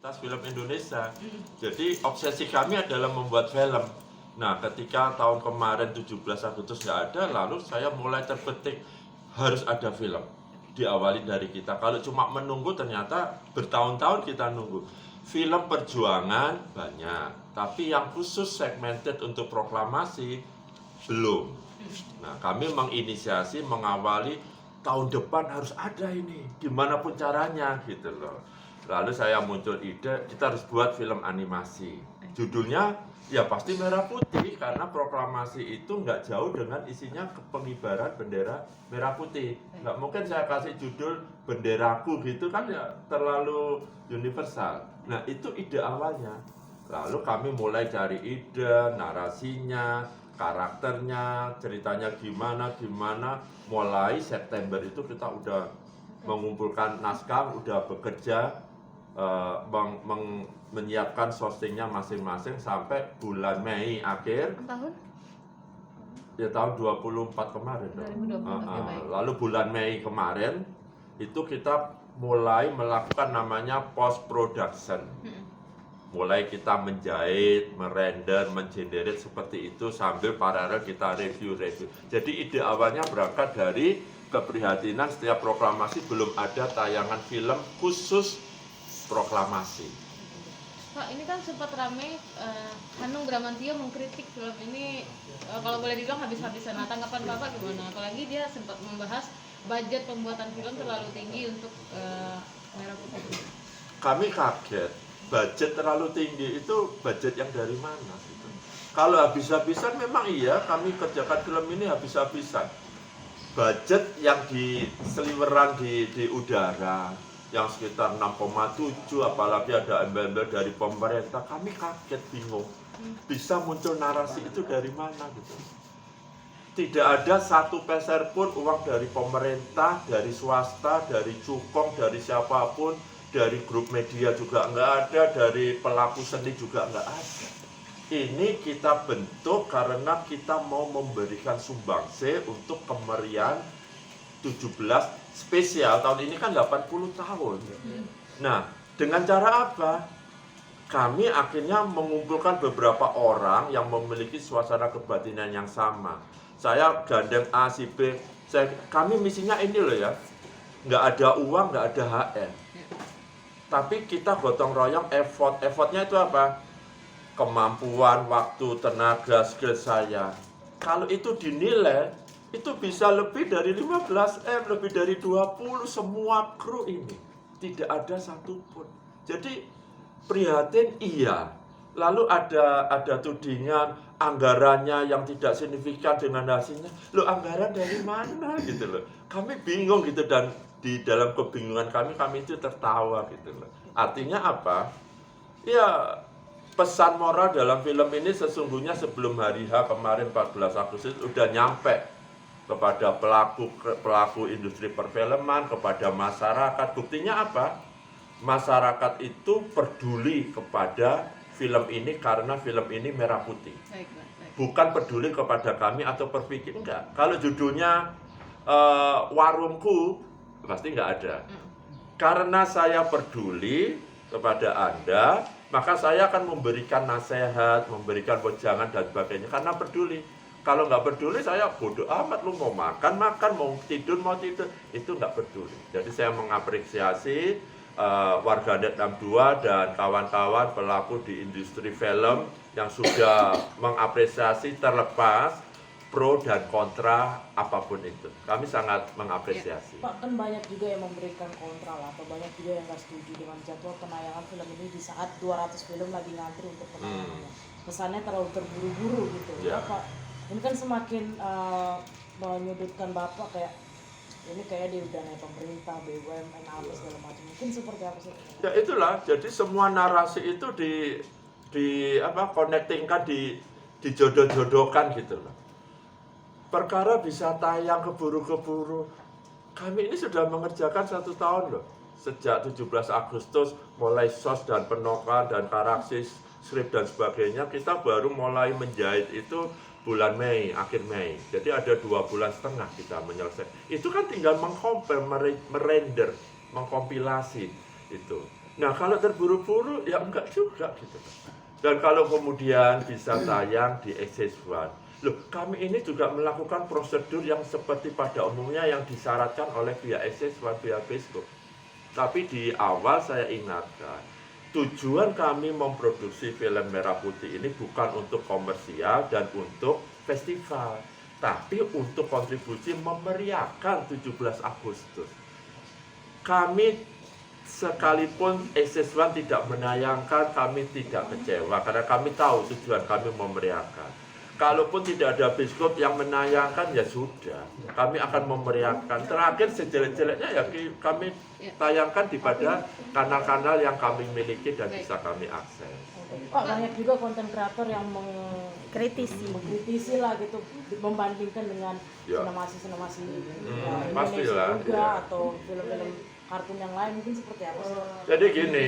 komunitas film Indonesia. Jadi obsesi kami adalah membuat film. Nah, ketika tahun kemarin 17 Agustus nggak ada, lalu saya mulai terbetik harus ada film. Diawali dari kita. Kalau cuma menunggu ternyata bertahun-tahun kita nunggu. Film perjuangan banyak, tapi yang khusus segmented untuk proklamasi belum. Nah, kami menginisiasi, mengawali tahun depan harus ada ini, gimana pun caranya gitu loh. Lalu saya muncul ide, kita harus buat film animasi. Judulnya ya pasti merah putih, karena proklamasi itu nggak jauh dengan isinya pengibaran bendera merah putih. Nggak mungkin saya kasih judul benderaku gitu kan, ya terlalu universal. Nah, itu ide awalnya. Lalu kami mulai cari ide, narasinya, karakternya, ceritanya gimana. Mulai September itu kita udah mengumpulkan naskah, udah bekerja, menyiapkan sourcingnya masing-masing sampai bulan Mei akhir tahun? Ya tahun 24 kemarin. 2024, lalu bulan Mei kemarin itu kita mulai melakukan namanya post production. Mulai kita menjahit, merender, mengenerate seperti itu sambil paralel kita review. Jadi ide awalnya berangkat dari keprihatinan setiap proklamasi belum ada tayangan film khusus proklamasi. Pak, ini kan sempat rame, Hanung Bramantio mengkritik film ini, kalau boleh dibilang habis-habisan. Nah, tanggapan Bapak gimana? Apalagi dia sempat membahas budget pembuatan film terlalu tinggi untuk Merah Putih. Kami kaget. Budget terlalu tinggi itu budget yang dari mana gitu. Kalau habis-habisan memang iya, kami kerjakan film ini habis-habisan. Budget yang di seliweran di udara yang sekitar 6,7, apalagi ada embel-embel dari pemerintah, kami kaget, bingung. Bisa muncul narasi itu dari mana gitu. Tidak ada satu peser pun uang dari pemerintah, dari swasta, dari cukong, dari siapapun, dari grup media juga nggak ada, dari pelaku seni juga nggak ada. Ini kita bentuk karena kita mau memberikan sumbangsi untuk kemeriahan 17 spesial. Tahun ini kan 80 tahun. Nah, dengan cara apa? Kami akhirnya mengumpulkan beberapa orang yang memiliki suasana kebatinan yang sama. Saya gandeng A, si B. Kami misinya ini loh ya. Nggak ada uang, nggak ada HR. Tapi kita gotong royong effort. Effortnya itu apa? Kemampuan, waktu, tenaga, skill saya. Kalau itu dinilai, itu bisa lebih dari 15M, lebih dari 20 semua kru ini. Tidak ada satupun. Jadi prihatin iya. Lalu ada tudingan anggarannya yang tidak signifikan dengan hasilnya. Loh, anggaran dari mana gitu loh. Kami bingung gitu, dan di dalam kebingungan kami itu tertawa gitu loh. Artinya apa? Ya, pesan moral dalam film ini sesungguhnya sebelum hari H kemarin 14 Agustus udah nyampe kepada pelaku industri perfilman, kepada masyarakat. Buktinya apa? Masyarakat itu peduli kepada film ini karena film ini merah putih. Bukan peduli kepada kami atau berpikir, enggak. Kalau judulnya warungku, pasti nggak ada. Karena saya peduli kepada Anda, maka saya akan memberikan nasihat, memberikan wejangan dan sebagainya karena peduli. Kalau nggak peduli, saya bodoh amat, lu mau makan, mau tidur, itu nggak peduli. Jadi saya mengapresiasi warganet 62 dan kawan-kawan pelaku di industri film yang sudah mengapresiasi terlepas pro dan kontra apapun itu. Kami sangat mengapresiasi. Pak, kan banyak juga yang memberikan kontra lah, atau banyak juga yang nggak setuju dengan jadwal penayangan film ini di saat 200 film lagi ngantri untuk penayangannya. Kesannya terlalu terburu-buru gitu. Ya. Pak, ini kan semakin menyudutkan Bapak kayak ini kayak diudanai pemerintah, BUMN, apa segala macam. Mungkin seperti apa sih? Ya itulah, jadi semua narasi itu connectingkan, dijodoh-jodohkan gitu loh. Perkara bisa tayang keburu-keburu. Kami ini sudah mengerjakan 1 tahun loh. Sejak 17 Agustus mulai sos dan penokan dan karakter, skrip dan sebagainya, kita baru mulai menjahit itu bulan Mei, akhir Mei. Jadi ada 2,5 bulan kita menyelesaikan. Itu kan tinggal merender, mengkompilasi itu. Nah kalau terburu-buru ya enggak juga gitu. Dan kalau kemudian bisa tayang di Access1, loh kami ini juga melakukan prosedur yang seperti pada umumnya yang disyaratkan oleh pihak Access1, pihak Bioskop. Tapi di awal saya ingatkan, tujuan kami memproduksi film Merah Putih ini bukan untuk komersial dan untuk festival, tapi untuk kontribusi memeriahkan 17 Agustus. Kami sekalipun Access1 tidak menayangkan, kami tidak kecewa karena kami tahu tujuan kami memeriahkan. Kalaupun tidak ada bioskop yang menayangkan ya sudah, kami akan memeriahkan. Terakhir sejelek-jeleknya ya kami tayangkan di pada kanal-kanal yang kami miliki dan bisa kami akses. Pak, banyak juga konten kreator yang mengkritisi lah gitu, membandingkan dengan sinemasi Indonesia pastilah, juga ya. atau film-film kartun yang lain, mungkin seperti apa sih? Jadi gini,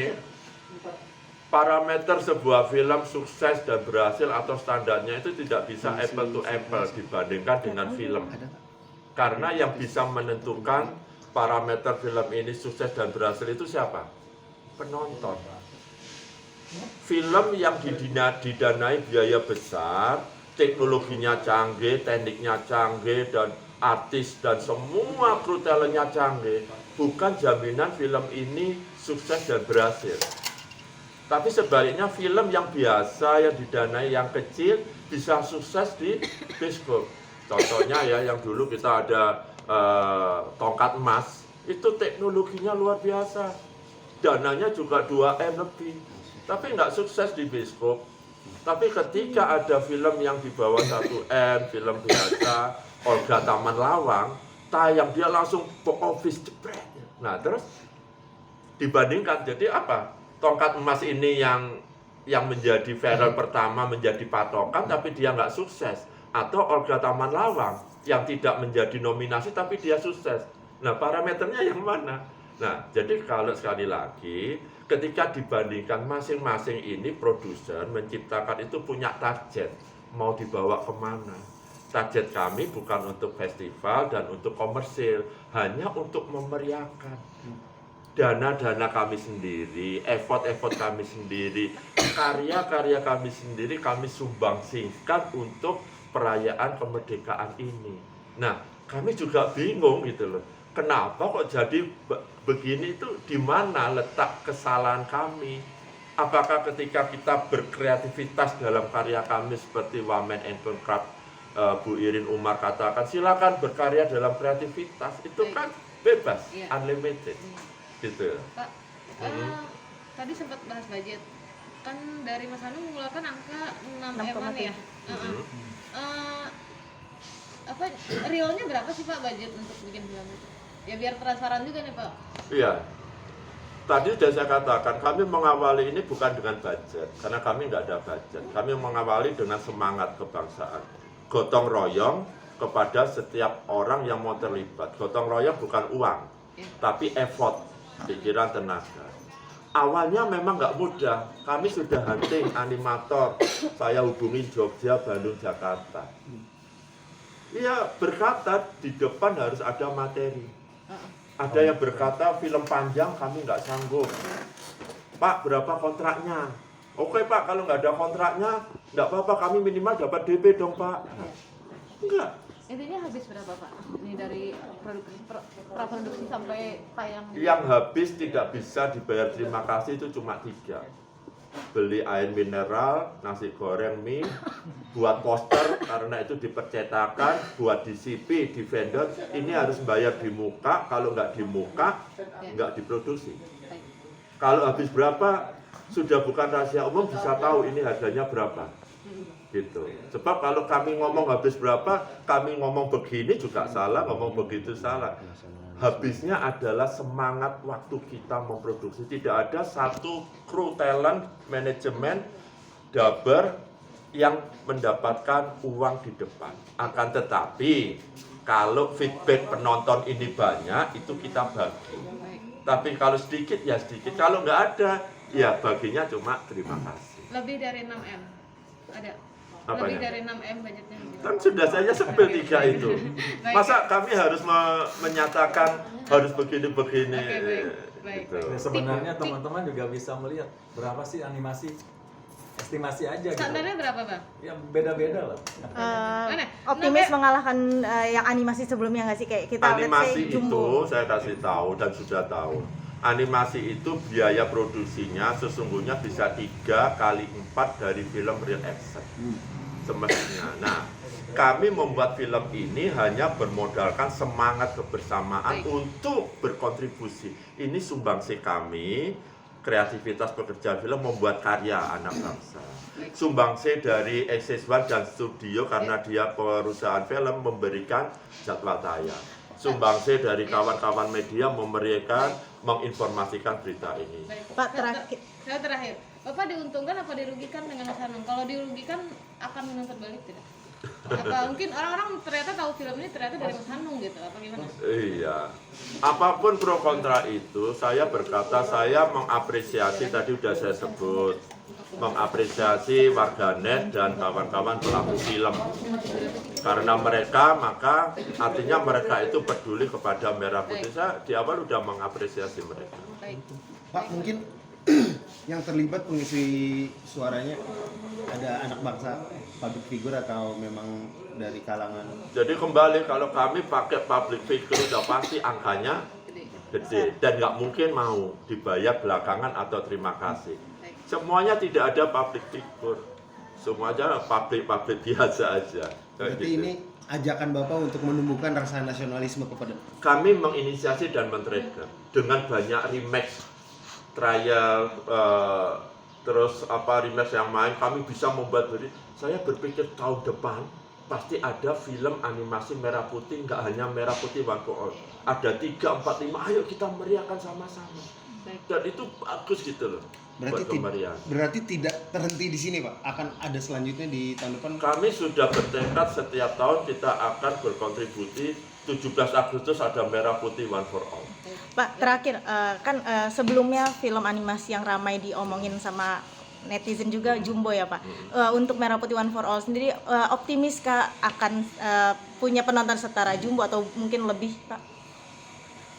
parameter sebuah film sukses dan berhasil atau standarnya itu tidak bisa apple to apple dibandingkan dengan film. Karena yang bisa menentukan parameter film ini sukses dan berhasil itu siapa? Penonton. Film yang didanai biaya besar, teknologinya canggih, tekniknya canggih, dan artis dan semua kru talentnya canggih, bukan jaminan film ini sukses dan berhasil. Tapi sebaliknya film yang biasa, yang didanai yang kecil bisa sukses di bioskop. Contohnya ya, yang dulu kita ada Tongkat Emas, itu teknologinya luar biasa. Dananya juga 2M lebih, tapi nggak sukses di bioskop. Tapi ketika ada film yang di bawah 1M, film biasa, Olga Taman Lawang, tayang dia langsung box office jebret. Nah terus dibandingkan, jadi apa? Tongkat Emas ini yang menjadi viral pertama, menjadi patokan, tapi dia nggak sukses. Atau Olga Taman Lawang yang tidak menjadi nominasi, tapi dia sukses. Nah parameternya yang mana? Nah jadi kalau sekali lagi, ketika dibandingkan masing-masing ini, produser menciptakan itu punya target, mau dibawa kemana. Target kami bukan untuk festival dan untuk komersil, hanya untuk memeriahkan. Dana-dana kami sendiri, effort-effort kami sendiri, karya-karya kami sendiri kami sumbangsihkan untuk perayaan kemerdekaan ini. Nah, kami juga bingung gitu loh. Kenapa kok jadi begini, itu di mana letak kesalahan kami? Apakah ketika kita berkreativitas dalam karya kami seperti Wamen and Craft, Bu Irin Umar katakan silakan berkarya dalam kreativitas, itu kan bebas, unlimited. Gitu. Pak, tadi sempat bahas budget. Kan dari Mas Hanung mengeluarkan angka 6M-an ya. Apa realnya berapa sih Pak budget untuk bikin film itu? Ya biar penasaran juga nih Pak. Iya. Tadi sudah saya katakan, kami mengawali ini bukan dengan budget, karena kami nggak ada budget. Kami mengawali dengan semangat kebangsaan, gotong royong kepada setiap orang yang mau terlibat. Gotong royong bukan uang, tapi effort, pikiran, tenaga. Awalnya memang nggak mudah. Kami sudah hunting animator, saya hubungi Jogja, Bandung, Jakarta. Iya, berkata di depan harus ada materi. Ada yang berkata film panjang kami nggak sanggup. Pak, berapa kontraknya? Oke Pak, kalau nggak ada kontraknya, nggak apa-apa, kami minimal dapat DP dong Pak. Enggak. Intinya habis berapa Pak? Ini dari praproduksi sampai tayang. Yang habis tidak bisa dibayar terima kasih itu cuma 3. Beli air mineral, nasi goreng, mie, buat poster karena itu dipercetakan, buat di CP, di vendor, ini harus bayar di muka, kalau nggak di muka, nggak diproduksi. Kalau habis berapa, sudah bukan rahasia umum, bisa tahu ini harganya berapa. Gitu. Sebab kalau kami ngomong habis berapa, kami ngomong begini juga salah, ngomong begitu salah. Habisnya adalah semangat waktu kita memproduksi. Tidak ada satu kru talent, manajemen, daber yang mendapatkan uang di depan. Akan tetapi, kalau feedback penonton ini banyak, itu kita bagi. Tapi kalau sedikit, ya sedikit. Kalau nggak ada, ya baginya cuma terima kasih. Lebih dari 6M? Ada? Apanya? Lebih dari 6M budgetnya? Kan sudah saya sebel 3 itu. Masa kami harus menyatakan harus begini-begini. Baik. Gitu. Ya, sebenarnya teman-teman juga bisa melihat berapa sih animasi, estimasi aja gitu. Standarnya berapa bang? Ya beda-beda lah. Mana? Optimis mengalahkan yang animasi sebelumnya nggak sih, kayak kita let's Animasi say itu Jumbo. saya kasih tahu dan sudah tahu. Animasi itu biaya produksinya sesungguhnya bisa 3 kali 4 dari film real action semestinya. Nah, kami membuat film ini hanya bermodalkan semangat kebersamaan untuk berkontribusi. Ini sumbangsi kami, kreativitas pekerjaan film membuat karya anak bangsa. Sumbangsi dari Access1 dan studio karena dia perusahaan film memberikan jadwal tayang. Sumbangsi dari kawan-kawan media memberikan, menginformasikan berita ini. Baik. Pak, terakhir. Saya terakhir. Bapak diuntungkan apa dirugikan dengan Mas Hanung? Kalau dirugikan akan menuntut balik tidak? Apa mungkin orang-orang ternyata tahu film ini ternyata dari Mas Hanung gitu? Apa gimana? Iya, apapun pro kontra itu, saya berkata saya mengapresiasi, tadi sudah saya sebut, mengapresiasi warganet dan kawan-kawan pelaku film. Karena mereka, maka artinya mereka itu peduli kepada Merah Putih. Saya di awal sudah mengapresiasi mereka. Baik. Pak, mungkin yang terlibat pengisi suaranya ada anak bangsa, public figure atau memang dari kalangan? Jadi kembali kalau kami pakai public figure sudah pasti angkanya gede dan nggak mungkin mau dibayar belakangan atau terima kasih. Semuanya tidak ada public figure, semuanya public biasa aja. Kayak Berarti gitu. ini ajakan Bapak untuk menumbuhkan rasa nasionalisme kepada Kami menginisiasi dan men-trigger dengan banyak remake, trial, terus remake yang main. Kami bisa membuat saya berpikir tahun depan pasti ada film animasi Merah Putih, nggak hanya Merah Putih One for All. Ada 3, 4, 5, ayo kita meriahkan sama-sama. Dan itu bagus gitu loh. Buat kemeriahan. berarti tidak terhenti di sini, Pak. Akan ada selanjutnya di tahun depan. Kami sudah bertekad setiap tahun kita akan berkontribusi. 17 Agustus ada Merah Putih One for All. Pak, terakhir, kan sebelumnya film animasi yang ramai diomongin sama netizen juga Jumbo ya Pak. Untuk Merah Putih One for All sendiri, optimiskah akan punya penonton setara Jumbo atau mungkin lebih, Pak?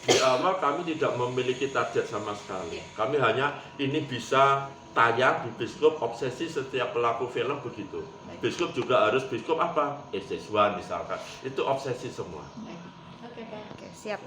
Di awal kami tidak memiliki target sama sekali. Kami hanya ini bisa tayang di bioskop, obsesi setiap pelaku film begitu. Bioskop juga harus bioskop apa? Access1 misalkan. Itu obsesi semua. Oke Pak. Oke, siap.